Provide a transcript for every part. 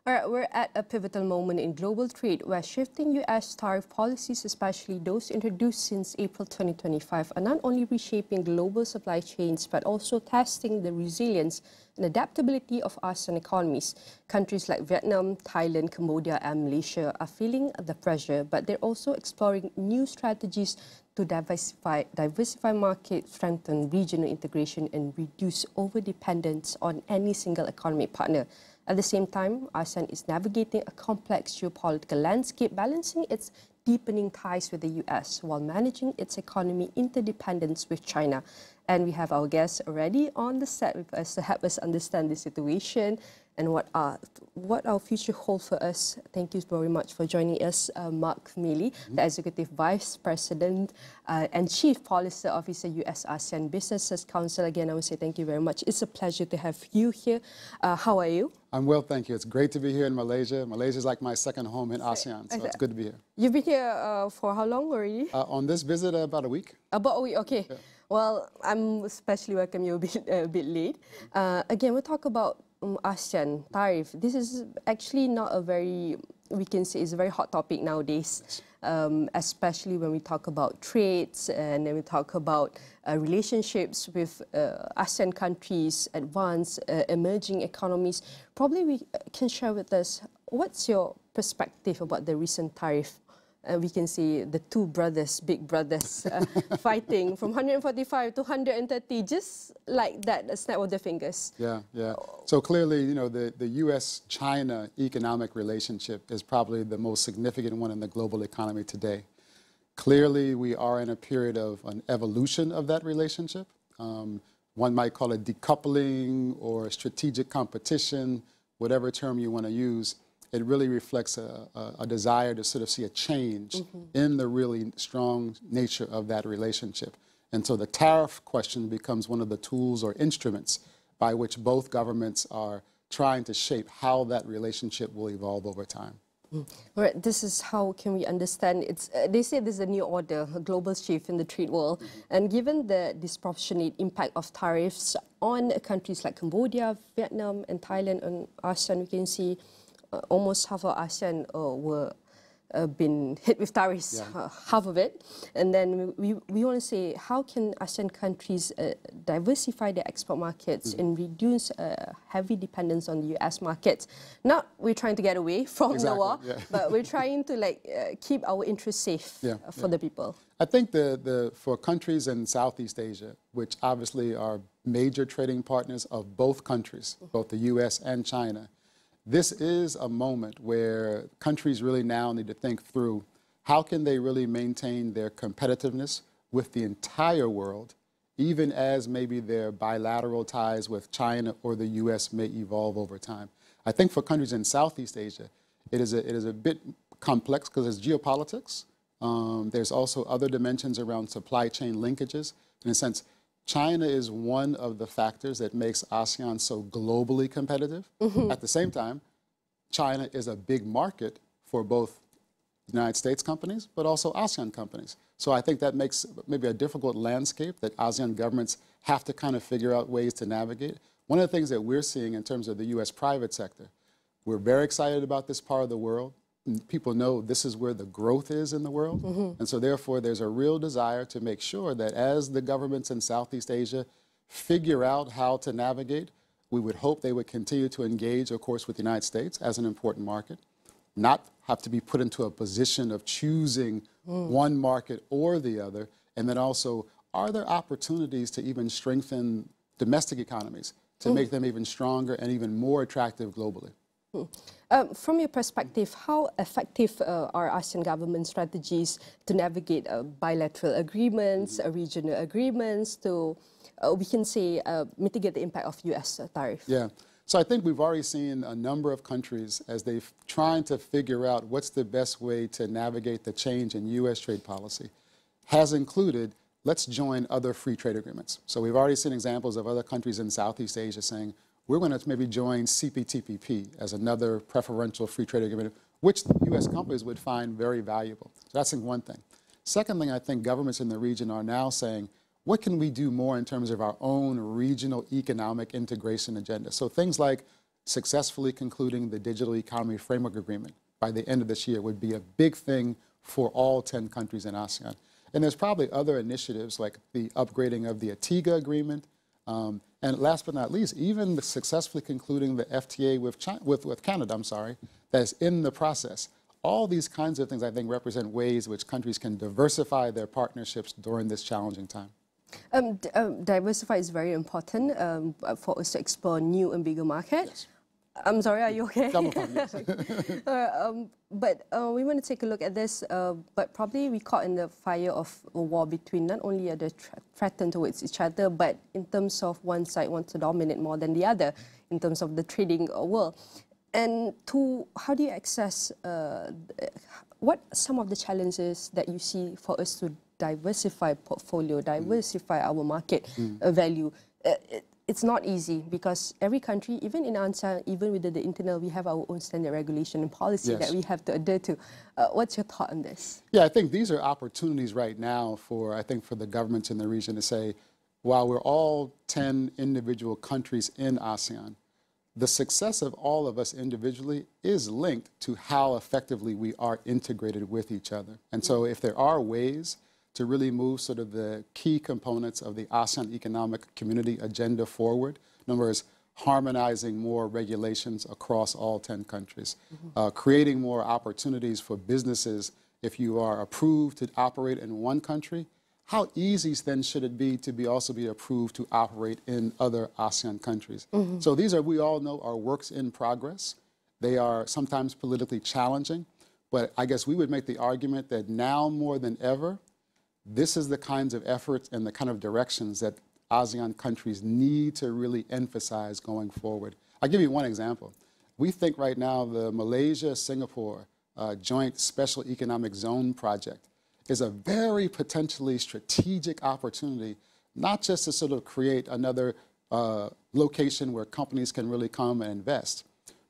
All right, we're at a pivotal moment in global trade where shifting U.S. tariff policies, especially those introduced since April 2025, are not only reshaping global supply chains but also testing the resilience and adaptability of ASEAN economies. Countries like Vietnam, Thailand, Cambodia, and Malaysia are feeling the pressure, but they're also exploring new strategies to diversify markets, strengthen regional integration, and reduce over-dependence on any single economic partner. At the same time, ASEAN is navigating a complex geopolitical landscape, balancing its deepening ties with the US while managing its economy interdependence with China. And we have our guests already on the set with us to help us understand the situation and what our future holds for us. Thank you very much for joining us, Marc Mealy, the Executive Vice President and Chief Policy Officer, US-ASEAN Business Council. Again, I would say thank you very much. It's a pleasure to have you here. How are you? I'm well, thank you. It's great to be here in Malaysia. Malaysia is like my second home in ASEAN, so it's good to be here. You've been here for how long already? On this visit, about a week. About a week, okay. Yeah. Well, I'm especially welcome you a bit late. Again, we'll talk about ASEAN tariff. This is actually not a very, we can say it's a very hot topic nowadays, especially when we talk about trades and then we talk about relationships with ASEAN countries, advanced, emerging economies. Probably we can share with us, what's your perspective about the recent tariff? We can see the two brothers, big brothers, fighting from 145 to 130, just like that, a snap of the fingers. Yeah, yeah. So clearly, you know, the U.S.-China economic relationship is probably the most significant one in the global economy today. Clearly, we are in a period of an evolution of that relationship. One might call it decoupling or strategic competition, whatever term you want to use. It really reflects a desire to sort of see a change in the really strong nature of that relationship. And so the tariff question becomes one of the tools or instruments by which both governments are trying to shape how that relationship will evolve over time. All right, this is how can we understand it's, they say there's a new order, a global shift in the trade world. And given the disproportionate impact of tariffs on countries like Cambodia, Vietnam, and Thailand and ASEAN, we can see almost half of ASEAN were been hit with tariffs, half of it. And then we want to say, how can ASEAN countries diversify their export markets and reduce heavy dependence on the US markets? Not we're trying to get away from the war, but we're trying to keep our interests safe for the people. I think for countries in Southeast Asia, which obviously are major trading partners of both countries, both the US and China, this is a moment where countries really now need to think through how can they really maintain their competitiveness with the entire world, even as maybe their bilateral ties with China or the US may evolve over time. I think for countries in Southeast Asia, it is a bit complex because it's geopolitics. There's also other dimensions around supply chain linkages. In a sense, China is one of the factors that makes ASEAN so globally competitive. At the same time, China is a big market for both United States companies, but also ASEAN companies. So I think that makes maybe a difficult landscape that ASEAN governments have to kind of figure out ways to navigate. One of the things that we're seeing in terms of the U.S. private sector, we're very excited about this part of the world. People know this is where the growth is in the world. And so therefore, there's a real desire to make sure that as the governments in Southeast Asia figure out how to navigate, we would hope they would continue to engage, of course, with the United States as an important market, not have to be put into a position of choosing one market or the other. And then also, are there opportunities to even strengthen domestic economies to make them even stronger and even more attractive globally? From your perspective, how effective are ASEAN government strategies to navigate bilateral agreements, regional agreements, to, we can say, mitigate the impact of US tariff? Yeah. So I think we've already seen a number of countries as they've trying to figure out what's the best way to navigate the change in US trade policy, has included, let's join other free trade agreements. So we've already seen examples of other countries in Southeast Asia saying, we're going to maybe join CPTPP as another preferential free trade agreement, which U.S. companies would find very valuable. So that's one thing. Second thing, I think governments in the region are now saying, what can we do more in terms of our own regional economic integration agenda? So things like successfully concluding the Digital Economy Framework Agreement by the end of this year would be a big thing for all 10 countries in ASEAN. And there's probably other initiatives like the upgrading of the ATIGA agreement. And last but not least, even successfully concluding the FTA with Canada, that's in the process. All these kinds of things, I think, represent ways which countries can diversify their partnerships during this challenging time. Diversify is very important for us to explore new and bigger markets. Yes. I'm sorry, are you okay? Yes. But we want to take a look at this, but probably we caught in the fire of a war between not only are they threatened towards each other, but in terms of one side wants to dominate more than the other in terms of the trading world. And how do you access, what some of the challenges that you see for us to diversify portfolio, diversify our market value? It's not easy because every country, even in ASEAN, even within the internal, we have our own standard regulation and policy that we have to adhere to. What's your thought on this? Yeah, I think these are opportunities right now for the governments in the region to say, while we're all 10 individual countries in ASEAN, the success of all of us individually is linked to how effectively we are integrated with each other. And so if there are ways to really move sort of the key components of the ASEAN Economic Community agenda forward. In other words, harmonizing more regulations across all 10 countries, creating more opportunities for businesses. If you are approved to operate in one country, how easy then should it be to also be approved to operate in other ASEAN countries? So these are, we all know, are works in progress. They are sometimes politically challenging, but I guess we would make the argument that now more than ever, this is the kinds of efforts and the kind of directions that ASEAN countries need to really emphasize going forward. I'll give you one example. We think right now the Malaysia-Singapore Joint Special Economic Zone project is a very potentially strategic opportunity, not just to sort of create another location where companies can really come and invest,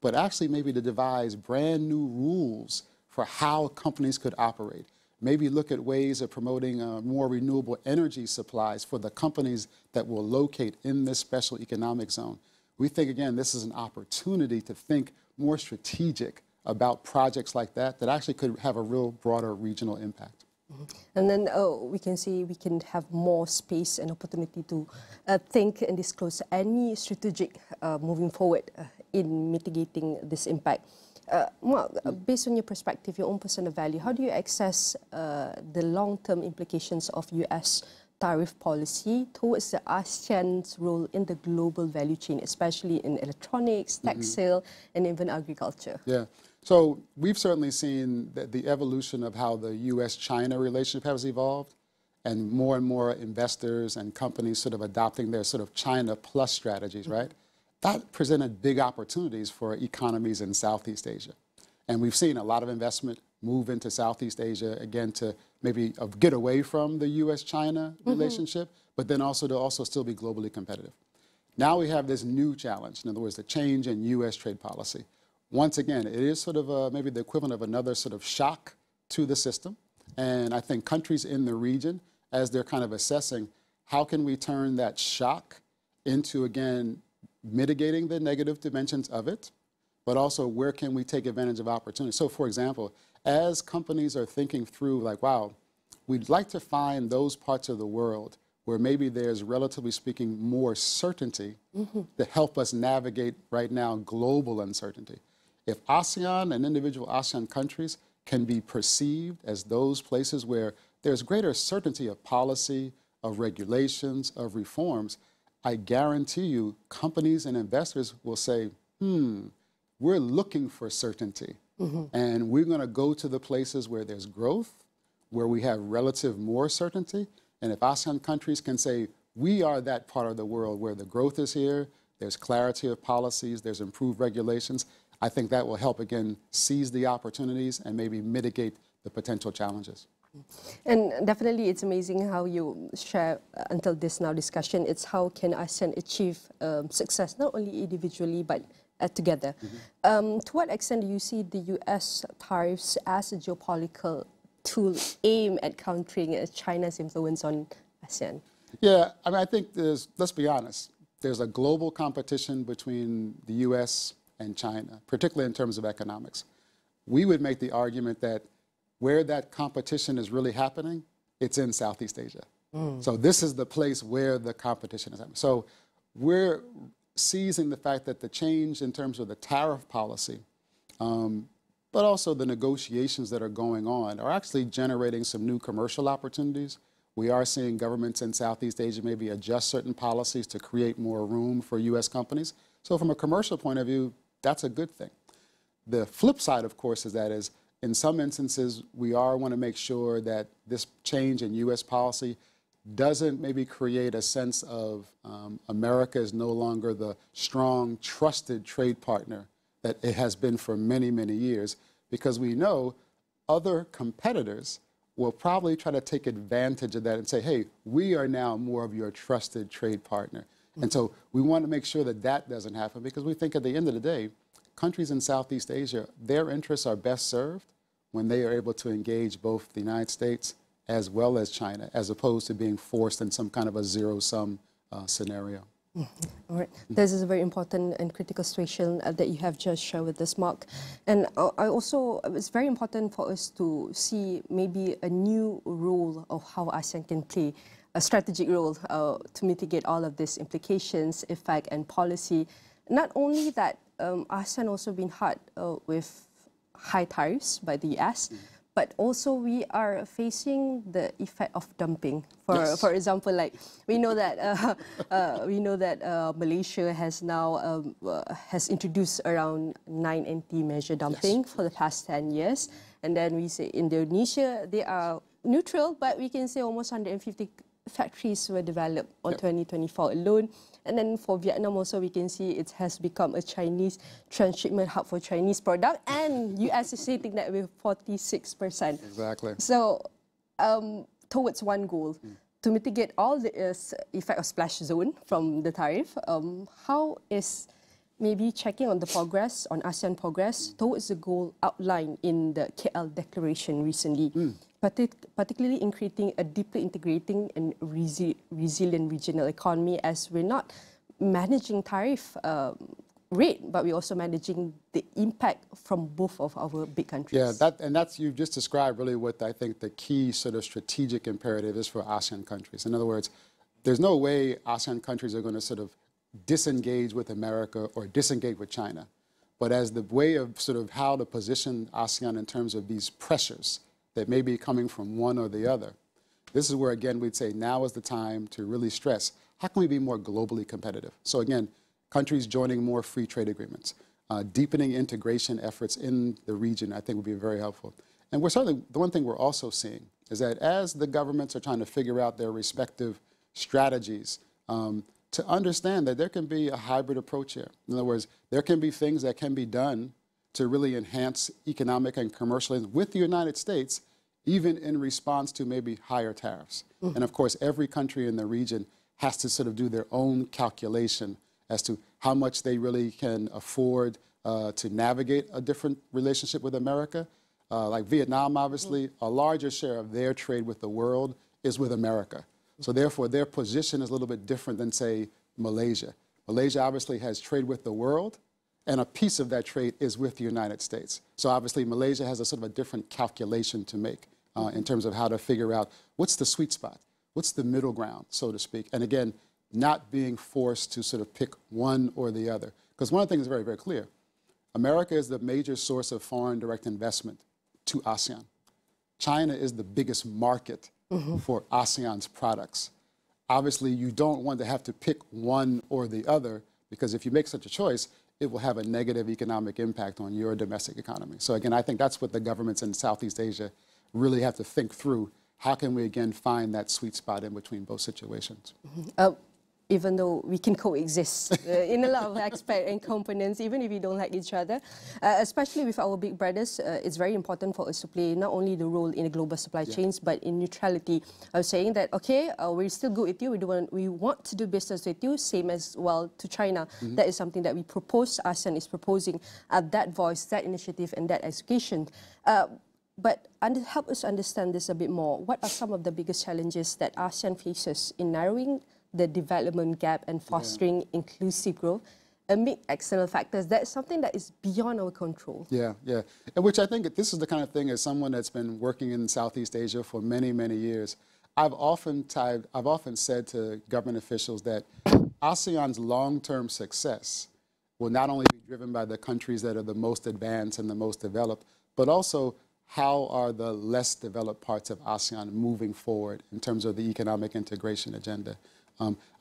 but actually maybe to devise brand new rules for how companies could operate. Maybe look at ways of promoting more renewable energy supplies for the companies that will locate in this special economic zone. We think, again, this is an opportunity to think more strategic about projects like that actually could have a real broader regional impact. And then we can see we can have more space and opportunity to think and disclose any strategic moving forward in mitigating this impact. Marc, based on your perspective, your own personal value, how do you assess the long-term implications of US tariff policy towards the ASEAN's role in the global value chain, especially in electronics, textile, and even agriculture? Yeah. So we've certainly seen the evolution of how the US-China relationship has evolved, and more investors and companies sort of adopting their sort of China plus strategies, right? That presented big opportunities for economies in Southeast Asia. And we've seen a lot of investment move into Southeast Asia, again, to maybe get away from the US-China relationship, but then also to still be globally competitive. Now we have this new challenge, in other words, the change in US trade policy. Once again, it is sort of maybe the equivalent of another sort of shock to the system. And I think countries in the region, as they're kind of assessing, how can we turn that shock into, again, mitigating the negative dimensions of it, but also where can we take advantage of opportunity. So for example, as companies are thinking through like, wow, we'd like to find those parts of the world where maybe there's, relatively speaking, more certainty to help us navigate right now global uncertainty. If ASEAN and individual ASEAN countries can be perceived as those places where there's greater certainty of policy, of regulations, of reforms, I guarantee you companies and investors will say, we're looking for certainty. And we're going to go to the places where there's growth, where we have relative more certainty. And if ASEAN countries can say, we are that part of the world where the growth is here, there's clarity of policies, there's improved regulations, I think that will help, again, seize the opportunities and maybe mitigate the potential challenges. And definitely it's amazing how you share until this now discussion. It's how can ASEAN achieve success, not only individually, but together. To what extent do you see the US tariffs as a geopolitical tool aimed at countering China's influence on ASEAN? Yeah, I mean, I think let's be honest, there's a global competition between the US and China, particularly in terms of economics. We would make the argument that where that competition is really happening, it's in Southeast Asia. So this is the place where the competition is happening. So we're seizing the fact that the change in terms of the tariff policy, but also the negotiations that are going on, are actually generating some new commercial opportunities. We are seeing governments in Southeast Asia maybe adjust certain policies to create more room for U.S. companies. So from a commercial point of view, that's a good thing. The flip side, of course, is that in some instances, we want to make sure that this change in U.S. policy doesn't maybe create a sense of America is no longer the strong, trusted trade partner that it has been for many, many years, because we know other competitors will probably try to take advantage of that and say, hey, we are now more of your trusted trade partner. And so we want to make sure that that doesn't happen, because we think at the end of the day, countries in Southeast Asia, their interests are best served when they are able to engage both the United States as well as China, as opposed to being forced in some kind of a zero-sum scenario. All right. This is a very important and critical situation that you have just shared with us, Marc. And it's very important for us to see maybe a new role of how ASEAN can play a strategic role to mitigate all of these implications, effect, and policy. Not only that, ASEAN also been hit with high tariffs by the US, but also we are facing the effect of dumping. For example, like we know that Malaysia has now has introduced around 9 anti-measure dumping for the past 10 years, and then we say Indonesia, they are neutral, but we can say almost 150 factories were developed on 2024 alone. And then for Vietnam also, we can see it has become a Chinese transshipment hub for Chinese product, and US is sitting that with 46%. Exactly. So towards one goal, to mitigate all the effect of splash zone from the tariff, how is maybe checking on the progress, on ASEAN progress towards the goal outlined in the KL Declaration recently, particularly in creating a deeply integrating and resilient regional economy, as we're not managing tariff rate, but we're also managing the impact from both of our big countries. Yeah, that's you've just described really what I think the key sort of strategic imperative is for ASEAN countries. In other words, there's no way ASEAN countries are going to sort of disengage with America or disengage with China. But as the way of sort of how to position ASEAN in terms of these pressures that may be coming from one or the other, this is where, again, we'd say now is the time to really stress, how can we be more globally competitive? So again, countries joining more free trade agreements, deepening integration efforts in the region, I think would be very helpful. And we're certainly, the one thing we're also seeing is that as the governments are trying to figure out their respective strategies, to understand that there can be a hybrid approach here. In other words, there can be things that can be done to really enhance economic and commercial with the United States, even in response to maybe higher tariffs. And of course, every country in the region has to sort of do their own calculation as to how much they really can afford to navigate a different relationship with America. Like Vietnam, obviously, a larger share of their trade with the world is with America. So therefore, their position is a little bit different than, say, Malaysia. Malaysia obviously has trade with the world, and a piece of that trade is with the United States. So obviously, Malaysia has a sort of a different calculation to make in terms of how to figure out what's the sweet spot, what's the middle ground, so to speak. And again, not being forced to sort of pick one or the other. Because one of the things is very, very clear. America is the major source of foreign direct investment to ASEAN. China is the biggest market for ASEAN's products. Obviously, you don't want to have to pick one or the other, because if you make such a choice, it will have a negative economic impact on your domestic economy. So again, I think that's what the governments in Southeast Asia really have to think through. How can we, again, find that sweet spot in between both situations? Even though we can coexist in a lot of aspects and components, even if we don't like each other, especially with our big brothers, it's very important for us to play not only the role in the global supply chains, but in neutrality. I was saying that, okay, we're still good with you, we want to do business with you, same as well to China. That is something that we propose, ASEAN is proposing, that voice, that initiative, and that education. But help us understand this a bit more. What are some of the biggest challenges that ASEAN faces in narrowing the development gap and fostering inclusive growth, amid external factors, that's something that is beyond our control. Yeah, yeah. And which I think this is the kind of thing, as someone that's been working in Southeast Asia for many, many years, I've often said to government officials that ASEAN's long-term success will not only be driven by the countries that are the most advanced and the most developed, but also how are the less developed parts of ASEAN moving forward in terms of the economic integration agenda.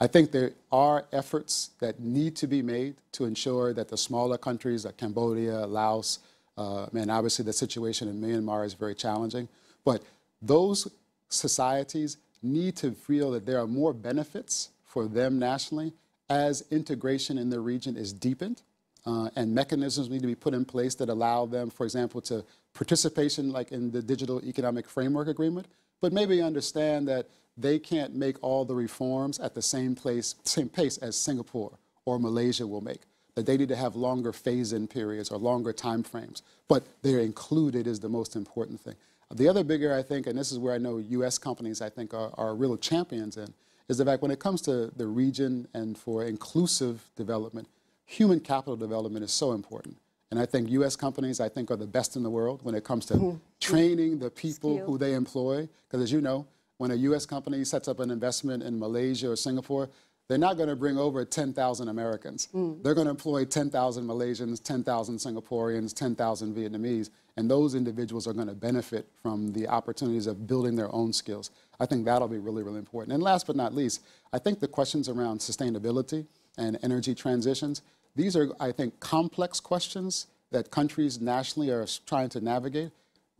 I think there are efforts that need to be made to ensure that the smaller countries like Cambodia, Laos, and obviously the situation in Myanmar is very challenging, but those societies need to feel that there are more benefits for them nationally as integration in the region is deepened, and mechanisms need to be put in place that allow them, for example, to participation like in the Digital Economic Framework Agreement, but maybe understand that they can't make all the reforms at the same pace as Singapore or Malaysia will make, that they need to have longer phase-in periods or longer time frames, but they're included is the most important thing. The other bigger, I think, and this is where I know U.S. companies, I think, are real champions in, is the fact when it comes to the region and for inclusive development, human capital development is so important. And I think U.S. companies, I think, are the best in the world when it comes to training the people who they employ. Because as you know, when a U.S. company sets up an investment in Malaysia or Singapore, they're not going to bring over 10,000 Americans. They're going to employ 10,000 Malaysians, 10,000 Singaporeans, 10,000 Vietnamese, and those individuals are going to benefit from the opportunities of building their own skills. I think that'll be really, really important. And last but not least, I think the questions around sustainability and energy transitions, these are, I think, complex questions that countries nationally are trying to navigate.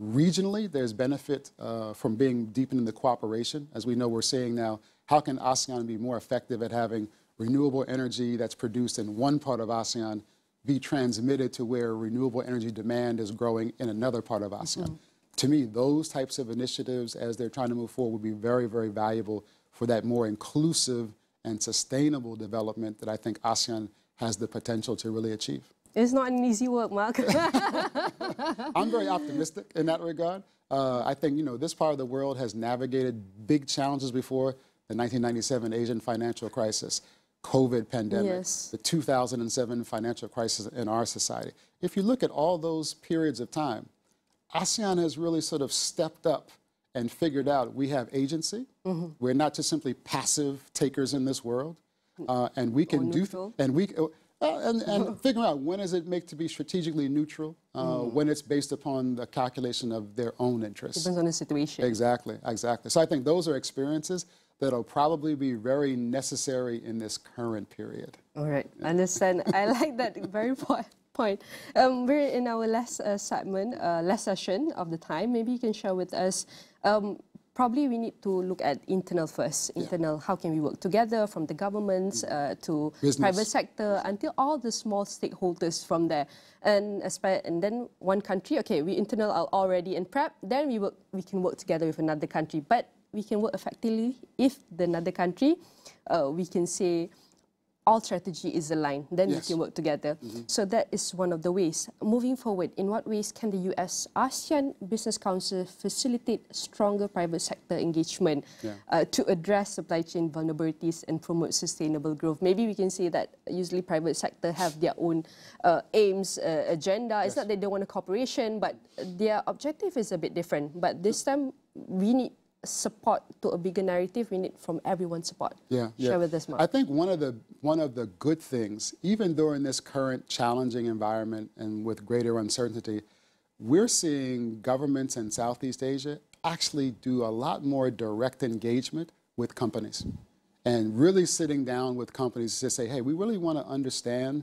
Regionally, there's benefit from being deepened in the cooperation. As we know, we're seeing now, how can ASEAN be more effective at having renewable energy that's produced in one part of ASEAN be transmitted to where renewable energy demand is growing in another part of ASEAN? To me, those types of initiatives, as they're trying to move forward, would be very, very valuable for that more inclusive and sustainable development that I think ASEAN has the potential to really achieve. It's not an easy work, Marc. I'm very optimistic in that regard. I think, you know, this part of the world has navigated big challenges before: the 1997 Asian financial crisis, COVID pandemic, the 2007 financial crisis in our society. If you look at all those periods of time, ASEAN has really sort of stepped up and figured out we have agency. We're not just simply passive takers in this world, and we can and figuring out when does it make to be strategically neutral, when it's based upon the calculation of their own interests. Depends on the situation. Exactly, exactly. So I think those are experiences that'll probably be very necessary in this current period. All right, understand. I like that very point. We're in our last last session of the time. Maybe you can share with us. Probably we need to look at internal first. Internal, how can we work together from the governments to business, private sector, until all the small stakeholders from there. And then one country, okay, we internal are already in prep, then we can work together with another country. But we can work effectively if another country, we can say, all strategy is aligned, then we can work together. So that is one of the ways. Moving forward, in what ways can the US-ASEAN Business Council facilitate stronger private sector engagement to address supply chain vulnerabilities and promote sustainable growth? Maybe we can say that usually private sector have their own aims, agenda. It's not that they want a cooperation, but their objective is a bit different. But this time, we need support to a bigger narrative. We need from everyone support. Share with us, Marc. I think one of the good things, even during this current challenging environment and with greater uncertainty, we're seeing governments in Southeast Asia actually do a lot more direct engagement with companies and really sitting down with companies to say, hey, we really want to understand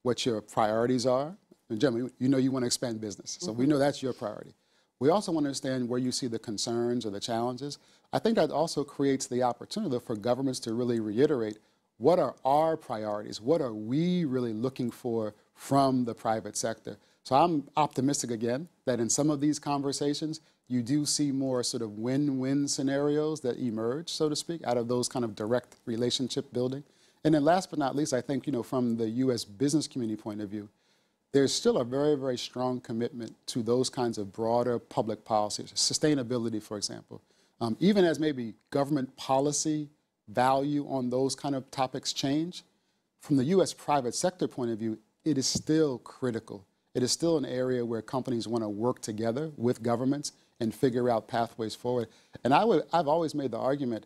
what your priorities are. And generally, you know you want to expand business, so we know that's your priority. We also want to understand where you see the concerns or the challenges. I think that also creates the opportunity for governments to really reiterate what are our priorities, what are we really looking for from the private sector. So I'm optimistic again that in some of these conversations, you do see more sort of win-win scenarios that emerge, so to speak, out of those kind of direct relationship building. And then last but not least, I think, you know, from the U.S. business community point of view, there's still a very, very strong commitment to those kinds of broader public policies, sustainability, for example. Even as maybe government policy value on those kind of topics change, from the U.S. private sector point of view, it is still critical. It is still an area where companies want to work together with governments and figure out pathways forward. And I've always made the argument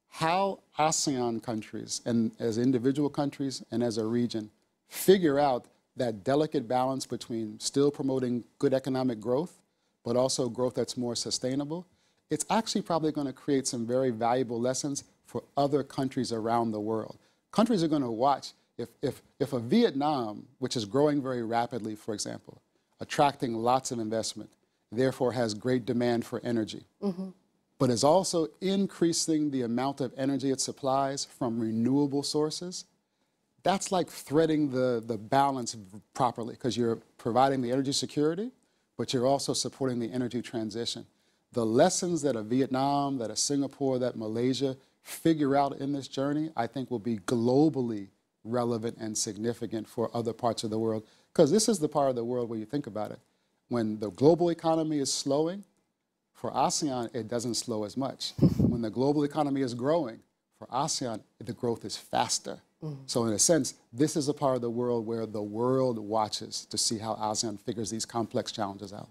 how ASEAN countries, and as individual countries and as a region, figure out that delicate balance between still promoting good economic growth, but also growth that's more sustainable. It's actually probably going to create some very valuable lessons for other countries around the world. Countries are going to watch if a Vietnam, which is growing very rapidly, for example, attracting lots of investment, therefore has great demand for energy, but is also increasing the amount of energy it supplies from renewable sources, that's like threading the balance properly, because you're providing the energy security, but you're also supporting the energy transition. The lessons that a Vietnam, that a Singapore, that Malaysia figure out in this journey, I think will be globally relevant and significant for other parts of the world. Because this is the part of the world where you think about it. When the global economy is slowing, for ASEAN, it doesn't slow as much. When the global economy is growing, for ASEAN, the growth is faster. So in a sense, this is a part of the world where the world watches to see how ASEAN figures these complex challenges out.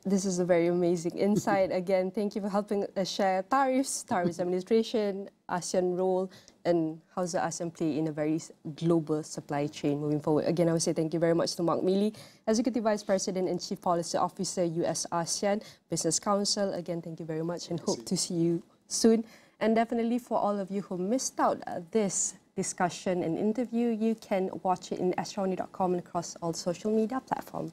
This is a very amazing insight. Again, thank you for helping us share tariffs administration, ASEAN role, and how does the ASEAN play in a very global supply chain moving forward. Again, I would say thank you very much to Marc Mealy, Executive Vice President and Chief Policy Officer, US-ASEAN Business Council. Again, thank you very much and hope to see you soon. And definitely for all of you who missed out this discussion and interview, you can watch it in astrowani.com and across all social media platforms.